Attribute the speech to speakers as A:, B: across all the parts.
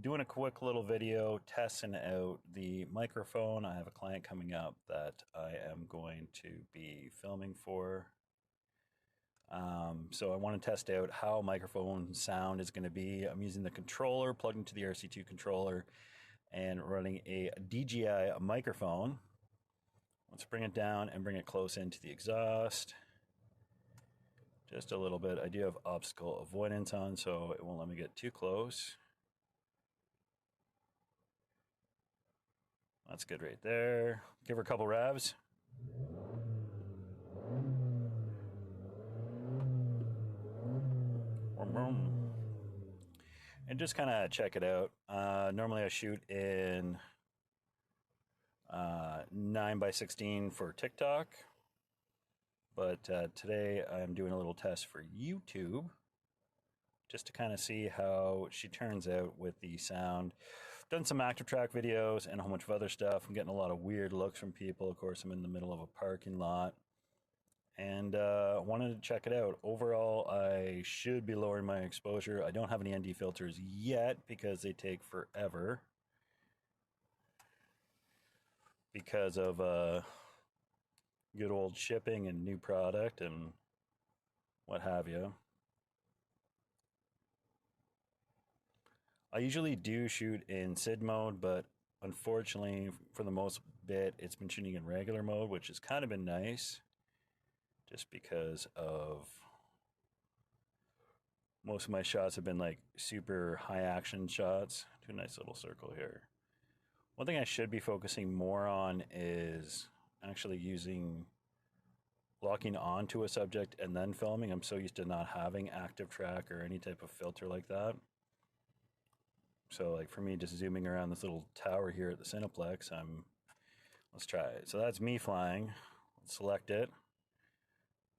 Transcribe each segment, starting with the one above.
A: doing a quick little video testing out the microphone. I have a client coming up that I am going to be filming for. So I want to test out how microphone sound is going to be. I'm using the controller plugged into the RC2 controller and running a DJI microphone. Let's bring it down and bring it close into the exhaust. Just a little bit. I do have obstacle avoidance on, so it won't let me get too close. That's good right there. Give her a couple revs. And just kind of check it out. Normally I shoot in 9:16 for TikTok. But today I'm doing a little test for YouTube just to kind of see how she turns out with the sound. Done some active track videos and a whole bunch of other stuff. I'm getting a lot of weird looks from people. Of course, I'm in the middle of a parking lot. And wanted to check it out. Overall, I should be lowering my exposure. I don't have any ND filters yet because they take forever. Because of good old shipping and new product and what have you. I usually do shoot in SID mode, but unfortunately, for the most bit, it's been shooting in regular mode, which has kind of been nice. Just because of most of my shots have been like super high action shots. Do a nice little circle here. One thing I should be focusing more on is actually locking onto a subject and then filming. I'm so used to not having active track or any type of filter like that. So like for me, just zooming around this little tower here at the Cineplex, let's try it. So that's me flying. Let's select it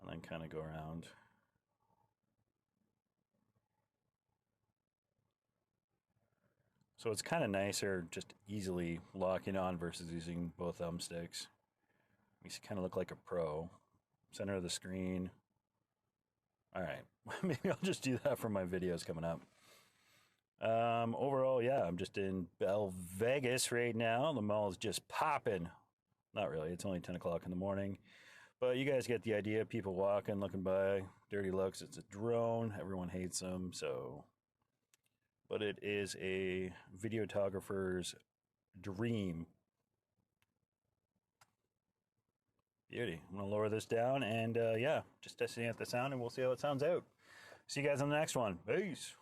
A: and then kind of go around. So it's kind of nicer just easily locking on versus using both thumbsticks. Makes you kind of look like a pro. Center of the screen. All right, maybe I'll just do that for my videos coming up. Overall, yeah, I'm just in Bell Vegas right now. The mall is just popping. Not really, it's only 10 o'clock in the morning. But you guys get the idea. People walking, looking by, dirty looks. It's a drone. Everyone hates them, so. But it is a videographer's dream. Beauty. I'm going to lower this down and yeah, just testing out the sound and we'll see how it sounds out. See you guys on the next one. Peace.